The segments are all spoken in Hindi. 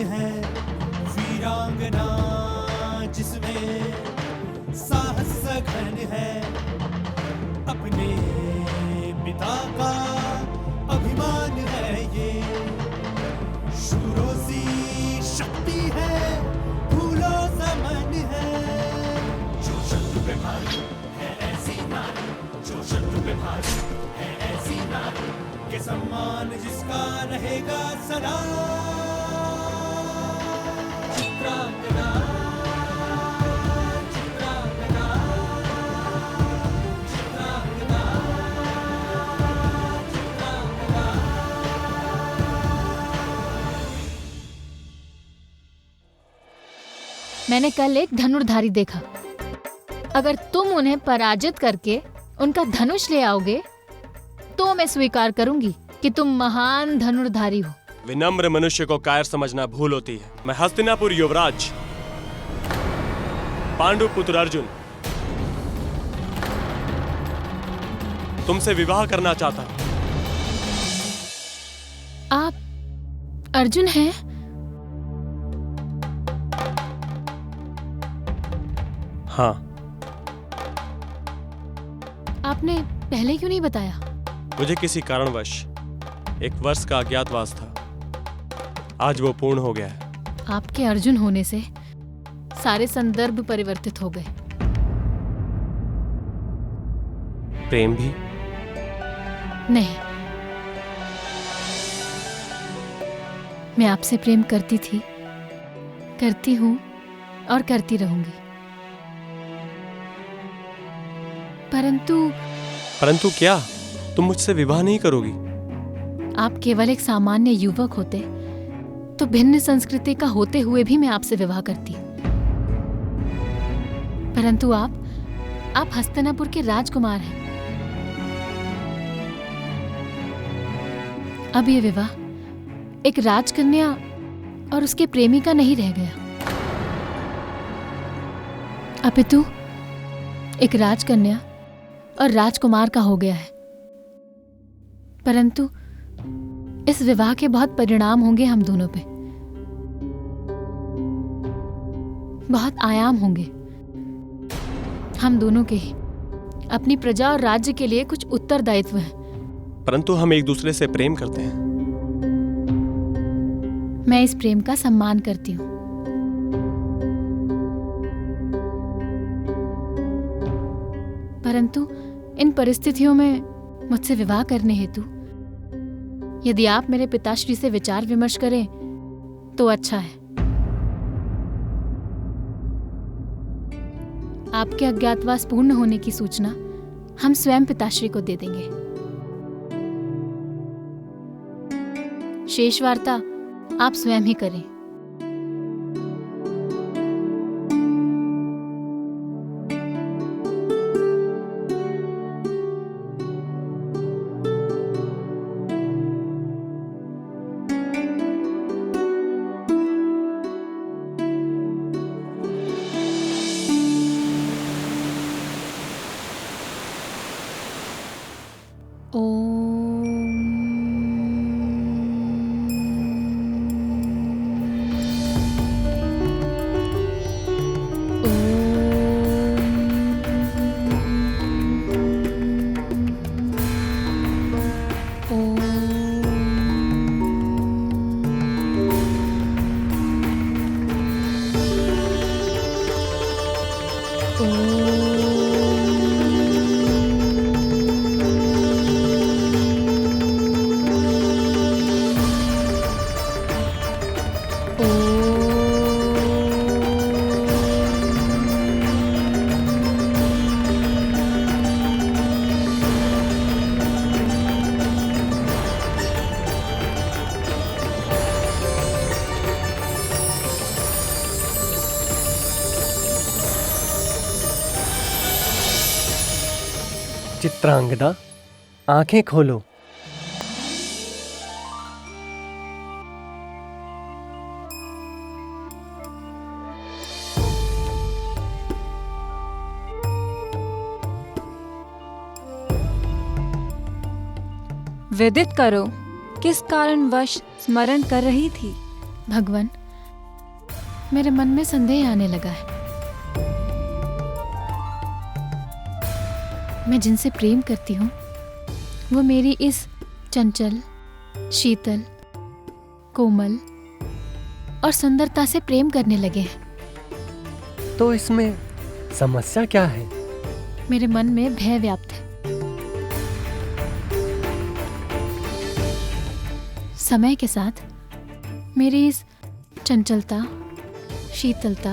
है, वीरांगना जिसमें साहस सघन है, अपने पिता का अभिमान है ये, शूरों सी शक्ति है, फूलों सा मन है। जो शत्रु पे भारी है ऐसी नारी, जो शत्रु पे भारी है ऐसी नारी, के सम्मान जिसका रहेगा सदा। चित्रांगदा, चित्रांगदा, चित्रांगदा, चित्रांगदा। मैंने कल एक धनुर्धारी देखा। अगर तुम उन्हें पराजित करके उनका धनुष ले आओगे तो मैं स्वीकार करूंगी कि तुम महान धनुर्धारी हो। विनम्र मनुष्य को कायर समझना भूल होती है। मैं हस्तिनापुर युवराज पांडु पुत्र अर्जुन तुमसे विवाह करना चाहता हूं। आप अर्जुन हैं? हाँ। आपने पहले क्यों नहीं बताया? मुझे किसी कारणवश एक वर्ष का अज्ञातवास था। आज वो पूर्ण हो गया है। आपके अर्जुन होने से सारे संदर्भ परिवर्तित हो गए। प्रेम भी? नहीं, मैं आपसे प्रेम करती थी, करती हूं और करती रहूंगी। परंतु क्या तुम मुझसे विवाह नहीं करोगी? आप केवल एक सामान्य युवक होते तो भिन्न संस्कृति का होते हुए भी मैं आपसे विवाह करती। परंतु आप हस्तिनापुर के राजकुमार हैं। अब ये विवाह एक राजकन्या और उसके प्रेमी का नहीं रह गया, अपितु एक राजकन्या और राजकुमार का हो गया है। परंतु इस विवाह के बहुत परिणाम होंगे हम दोनों पे, बहुत आयाम होंगे। हम दोनों के ही अपनी प्रजा और राज्य के लिए कुछ उत्तरदायित्व है। परंतु हम एक दूसरे से प्रेम करते हैं। मैं इस प्रेम का सम्मान करती हूँ। परंतु इन परिस्थितियों में मुझसे विवाह करने हेतु यदि आप मेरे पिताश्री से विचार विमर्श करें तो अच्छा है। आपके अज्ञातवास पूर्ण होने की सूचना हम स्वयं पिताश्री को दे देंगे। शेष वार्ता आप स्वयं ही करें। चित्रांगदा, आंखें खोलो। विदित करो, किस कारणवश स्मरण कर रही थी? भगवान, मेरे मन में संदेह आने लगा है। मैं जिनसे प्रेम करती हूँ वो मेरी इस चंचल, शीतल, कोमल और सुंदरता से प्रेम करने लगे हैं। तो इसमें समस्या क्या है? मेरे मन में भय व्याप्त है। समय के साथ मेरी इस चंचलता, शीतलता,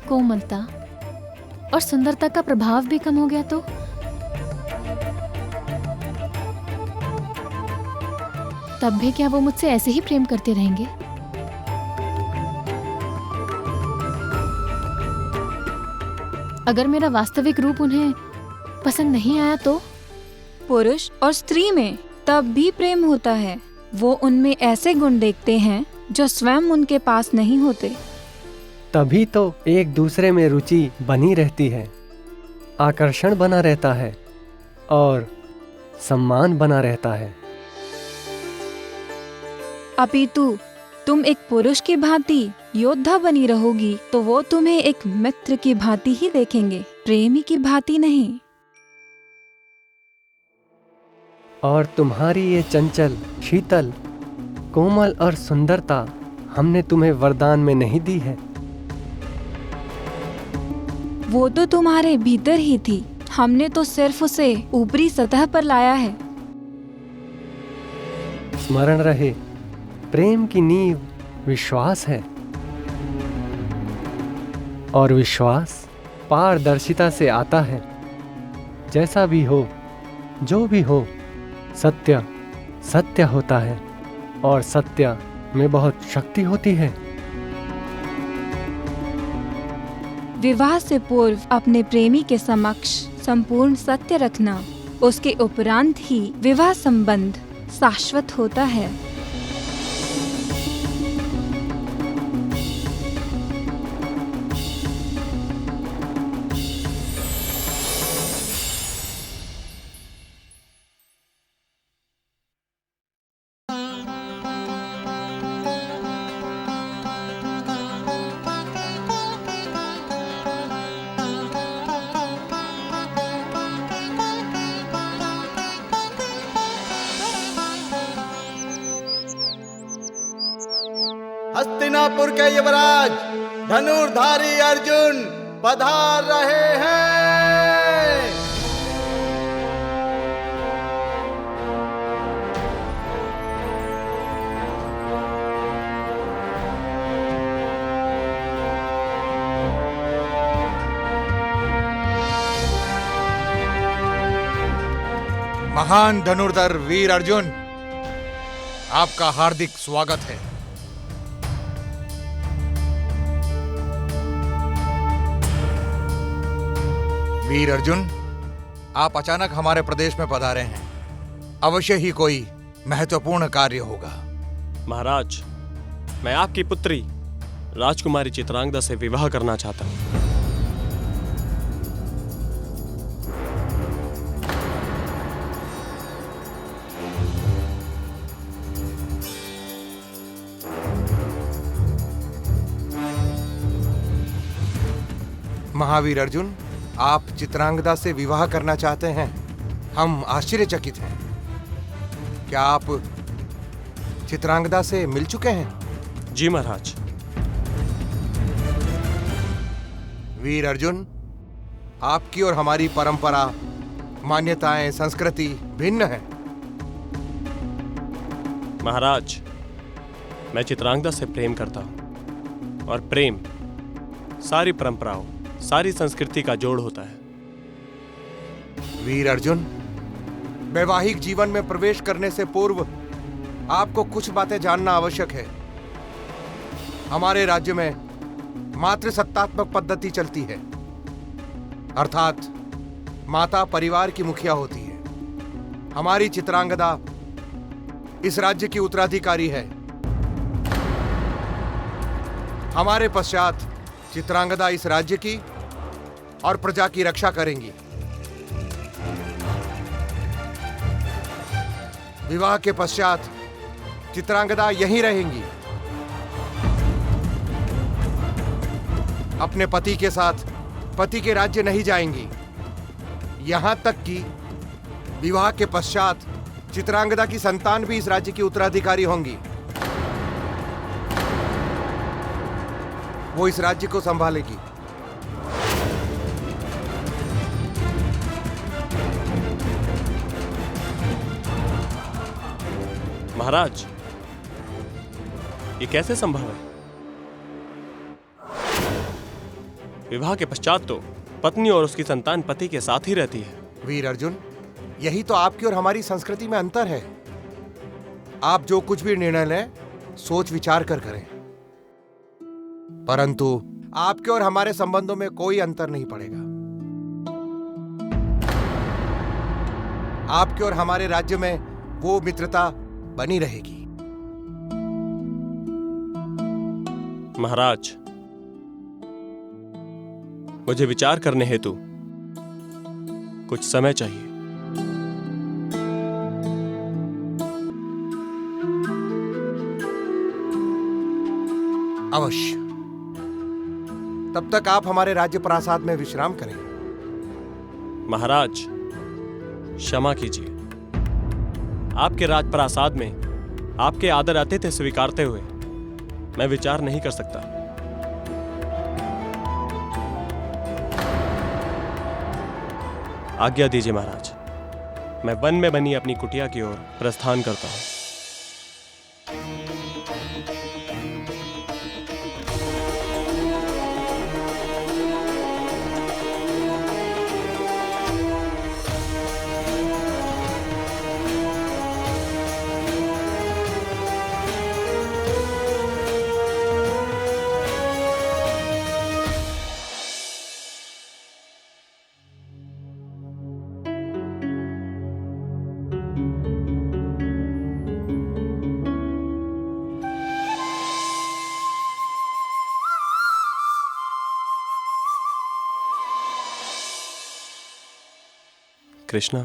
कोमलता और सुंदरता का प्रभाव भी कम हो गया तो तब भी क्या वो मुझसे ऐसे ही प्रेम करते रहेंगे? अगर मेरा वास्तविक रूप उन्हें पसंद नहीं आया तो? पुरुष और स्त्री में तब भी प्रेम होता है। वो उनमें ऐसे गुण देखते हैं जो स्वयं उनके पास नहीं होते। तभी तो एक दूसरे में रुचि बनी रहती है, आकर्षण बना रहता है और सम्मान बना रहता है। अपितु तुम एक पुरुष की भांति योद्धा बनी रहोगी तो वो तुम्हें एक मित्र की भांति ही देखेंगे, प्रेमी की भांति नहीं। और तुम्हारी ये चंचल, शीतल, कोमल और सुंदरता हमने तुम्हें वरदान में नहीं दी है। वो तो तुम्हारे भीतर ही थी, हमने तो सिर्फ उसे ऊपरी सतह पर लाया है। स्मरण रहे, प्रेम की नींव विश्वास है और विश्वास पारदर्शिता से आता है। जैसा भी हो, जो भी हो, सत्य सत्य होता है और सत्य में बहुत शक्ति होती है। विवाह से पूर्व अपने प्रेमी के समक्ष संपूर्ण सत्य रखना, उसके उपरांत ही विवाह संबंध शाश्वत होता है। हस्तिनापुर के युवराज धनुर्धारी अर्जुन पधार रहे हैं। महान धनुर्धर वीर अर्जुन, आपका हार्दिक स्वागत है। वीर अर्जुन, आप अचानक हमारे प्रदेश में पधारे हैं। अवश्य ही कोई महत्वपूर्ण कार्य होगा। महाराज, मैं आपकी पुत्री राजकुमारी चित्रांगदा से विवाह करना चाहता हूं। महावीर अर्जुन, आप चित्रांगदा से विवाह करना चाहते हैं? हम आश्चर्यचकित हैं। क्या आप चित्रांगदा से मिल चुके हैं? जी महाराज। वीर अर्जुन, आपकी और हमारी परंपरा, मान्यताएं, संस्कृति भिन्न है। महाराज, मैं चित्रांगदा से प्रेम करता हूं और प्रेम सारी परंपराओं, सारी संस्कृति का जोड़ होता है। वीर अर्जुन, वैवाहिक जीवन में प्रवेश करने से पूर्व आपको कुछ बातें जानना आवश्यक है। हमारे राज्य में मातृसत्तात्मक पद्धति चलती है, अर्थात माता परिवार की मुखिया होती है। हमारी चित्रांगदा इस राज्य की उत्तराधिकारी है। हमारे पश्चात चित्रांगदा इस राज्य की और प्रजा की रक्षा करेंगी। विवाह के पश्चात चित्रांगदा यहीं रहेंगी। अपने पति के साथ पति के राज्य नहीं जाएंगी। यहां तक कि विवाह के पश्चात चित्रांगदा की संतान भी इस राज्य की उत्तराधिकारी होंगी। वो इस राज्य को संभालेगी। महाराज, ये कैसे संभव है? विवाह के पश्चात तो पत्नी और उसकी संतान पति के साथ ही रहती है। वीर अर्जुन, यही तो आपकी और हमारी संस्कृति में अंतर है। आप जो कुछ भी निर्णय लें, सोच विचार कर करें। परंतु आपके और हमारे संबंधों में कोई अंतर नहीं पड़ेगा। आपके और हमारे राज्य में वो मित्रता बनी रहेगी। महाराज, मुझे विचार करने हेतु कुछ समय चाहिए। अवश्य। तब तक आप हमारे राज्य प्रासाद में विश्राम करें। महाराज, क्षमा कीजिए। आपके राजप्रासाद में आपके आदर आतिथ्य स्वीकारते हुए मैं विचार नहीं कर सकता। आज्ञा दीजिए महाराज, मैं वन में बनी अपनी कुटिया की ओर प्रस्थान करता हूं। कृष्णा,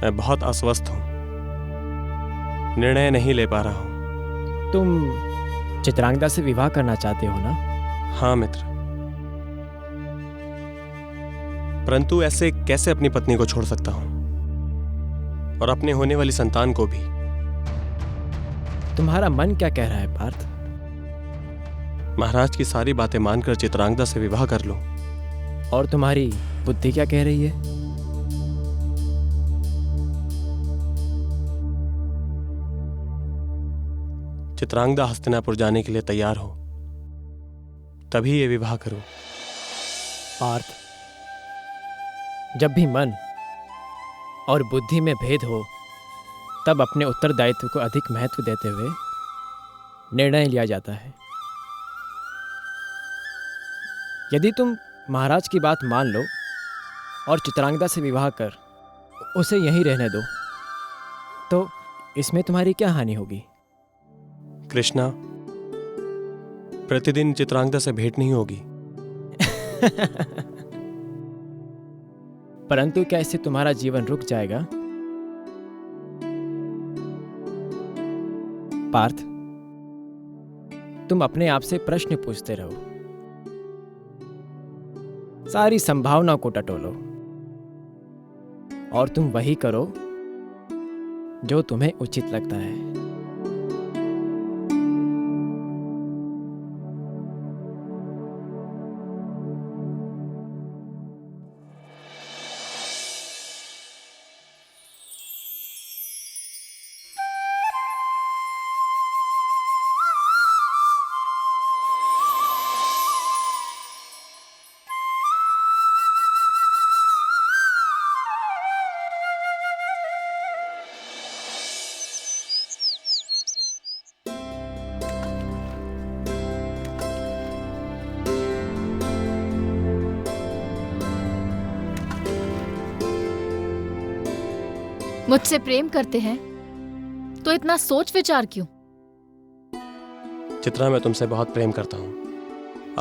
मैं बहुत अस्वस्थ हूं, निर्णय नहीं ले पा रहा हूं। तुम चित्रांगदा से विवाह करना चाहते हो ना? हाँ मित्र, परंतु ऐसे कैसे अपनी पत्नी को छोड़ सकता हूं और अपने होने वाली संतान को भी। तुम्हारा मन क्या कह रहा है पार्थ? महाराज की सारी बातें मानकर चित्रांगदा से विवाह कर लूं। और तुम्हारी बुद्धि क्या कह रही है? चित्रांगदा हस्तिनापुर जाने के लिए तैयार हो, तभी ये विवाह करो। पार्थ, जब भी मन और बुद्धि में भेद हो, तब अपने उत्तरदायित्व को अधिक महत्व देते हुए निर्णय लिया जाता है। यदि तुम महाराज की बात मान लो और चित्रांगदा से विवाह कर उसे यहीं रहने दो, तो इसमें तुम्हारी क्या हानि होगी? कृष्णा, प्रतिदिन चित्रांगदा से भेंट नहीं होगी। परंतु क्या इससे तुम्हारा जीवन रुक जाएगा? पार्थ, तुम अपने आप से प्रश्न पूछते रहो, सारी संभावना को टटोलो और तुम वही करो जो तुम्हें उचित लगता है। मुझसे प्रेम करते हैं तो इतना सोच विचार क्यों? चित्रा, मैं तुमसे बहुत प्रेम करता हूं।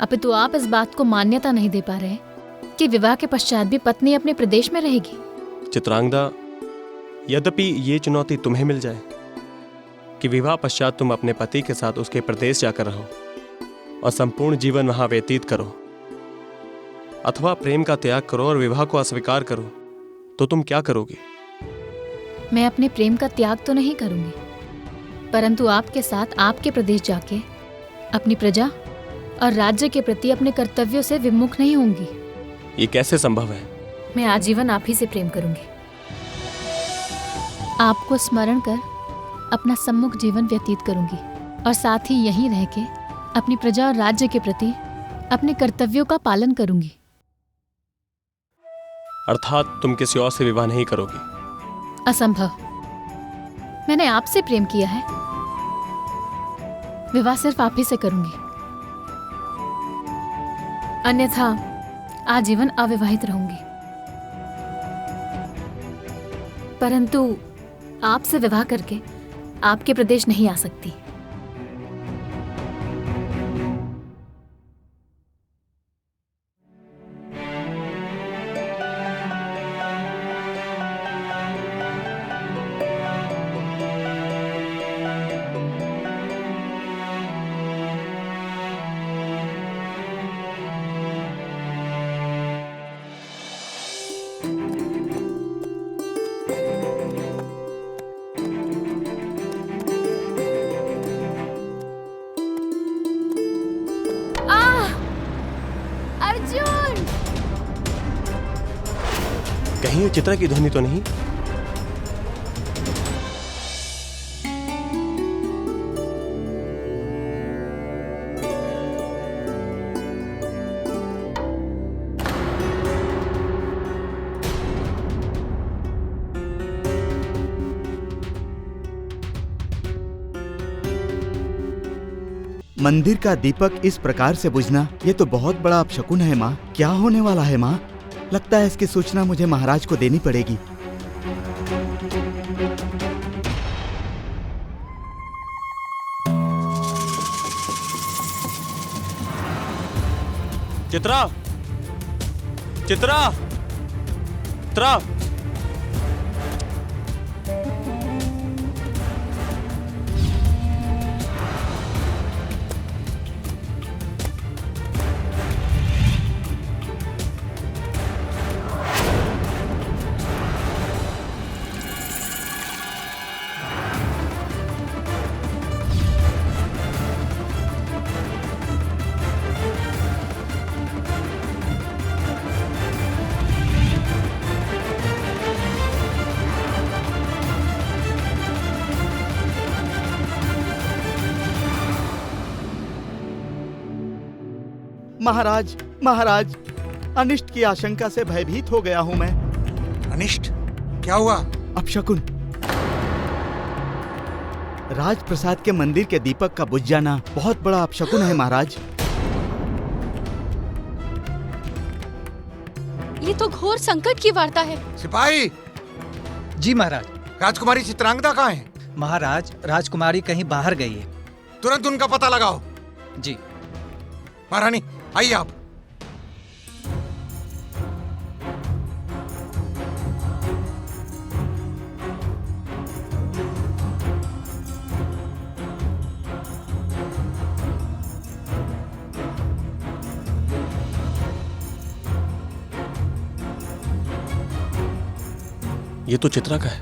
अपितु आप इस बात को मान्यता नहीं दे पा रहे कि विवाह के पश्चात भी पत्नी अपने प्रदेश में रहेगी। चित्रांगदा, यद्यपि ये चुनौती तुम्हें मिल जाए कि विवाह पश्चात तुम अपने पति के साथ उसके प्रदेश जाकर रहो, और संपूर्ण जीवन वहां व्यतीत करो, अथवा प्रेम का त्याग करो और विवाह को अस्वीकार करो, तो तुम क्या करोगी? मैं अपने प्रेम का त्याग तो नहीं करूंगी, परंतु आपके साथ आपके प्रदेश जाके अपनी प्रजा और राज्य के प्रति अपने कर्तव्यों से विमुख नहीं होंगी। ये कैसे संभव है? मैं आजीवन आप ही से प्रेम करूंगी। आपको स्मरण कर अपना सम्मुख जीवन व्यतीत करूंगी और साथ ही यहीं रह के अपनी प्रजा और राज्य के प्रति अपने कर्तव्यों का पालन करूंगी। अर्थात तुम किसी और से विवाह नहीं करोगी? असंभव। मैंने आपसे प्रेम किया है, विवाह सिर्फ आप ही से करूंगी, अन्यथा आजीवन अविवाहित रहूंगी। परंतु आपसे विवाह करके आपके प्रदेश नहीं आ सकती। अर्जुन! कहीं ये चित्रा की ध्वनि तो नहीं? मंदिर का दीपक इस प्रकार से बुझना, ये तो बहुत बड़ा अपशकुन है माँ। क्या होने वाला है माँ? लगता है इसकी सूचना मुझे महाराज को देनी पड़ेगी। चित्रा! चित्रा! चित्रा! महाराज, महाराज, अनिष्ट की आशंका से भयभीत हो गया हूँ मैं। अनिष्ट? क्या हुआ? अपशकुन। राजप्रसाद के मंदिर के दीपक का बुझ जाना बहुत बड़ा अपशकुन है महाराज। ये तो घोर संकट की वार्ता है। सिपाही! जी महाराज। राजकुमारी चित्रांगदा कहाँ है? महाराज, राजकुमारी कहीं बाहर गई है। तुरंत उनका पता लगाओ। जी। महारानी आइए आप। ये तो चित्रा का है।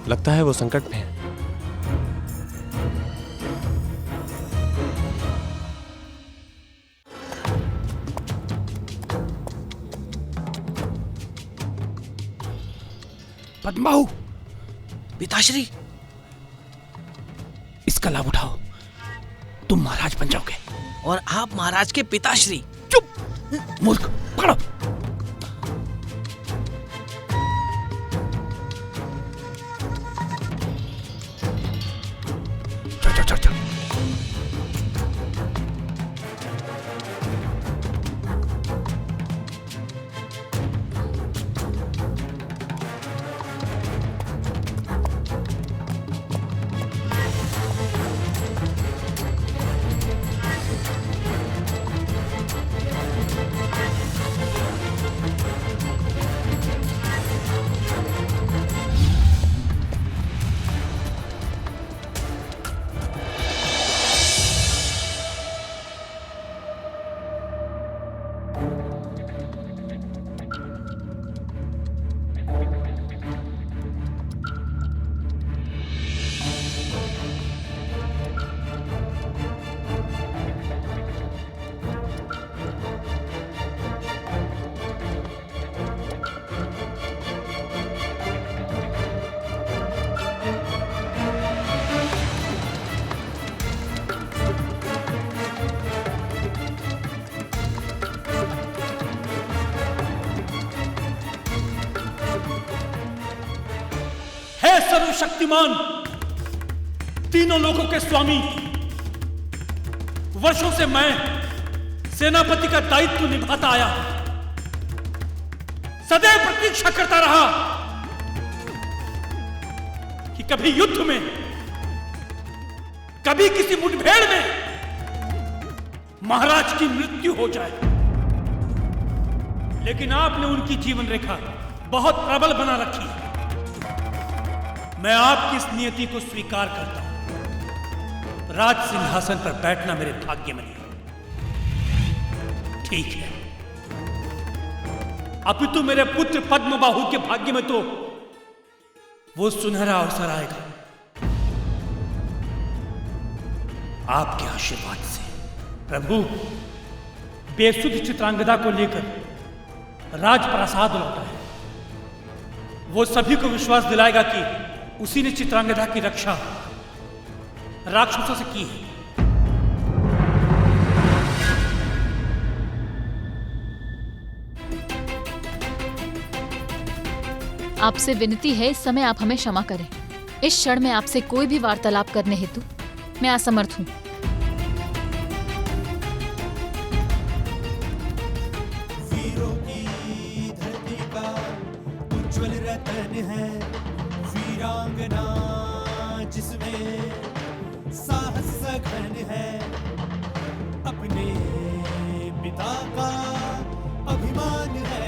लगता है वो संकट में है। पद्माहु, पिताश्री, इसका लाभ उठाओ। तुम महाराज बन जाओगे। और आप महाराज के पिताश्री। चुप मूर्ख, पकड़ो। चल चल चल। सर्वशक्तिमान, तीनों लोकों के स्वामी, वर्षों से मैं सेनापति का दायित्व निभाता आया, सदैव प्रतीक्षा करता रहा कि कभी युद्ध में, कभी किसी मुठभेड़ में महाराज की मृत्यु हो जाए। लेकिन आपने उनकी जीवन रेखा बहुत प्रबल बना रखी। मैं आपकी इस नियति को स्वीकार करता हूं। राज सिंहासन पर बैठना मेरे भाग्य में नहीं। ठीक है, अपितु मेरे पुत्र पद्मबाहु के भाग्य में तो वो सुनहरा अवसर आएगा आपके आशीर्वाद से। प्रभु, बेसुध चित्रांगदा को लेकर राजप्रासाद लौटा है। वो सभी को विश्वास दिलाएगा कि उसी ने चित्रांगदा की रक्षा राक्षसों से की है। आपसे विनती है, इस समय आप हमें क्षमा करें। इस क्षण में आपसे कोई भी वार्तालाप करने हेतु मैं असमर्थ हूं। वीरों की धरती का उज्जवल रतन है, वीरांगना जिसमें साहस सघन है, अपने पिता का अभिमान है।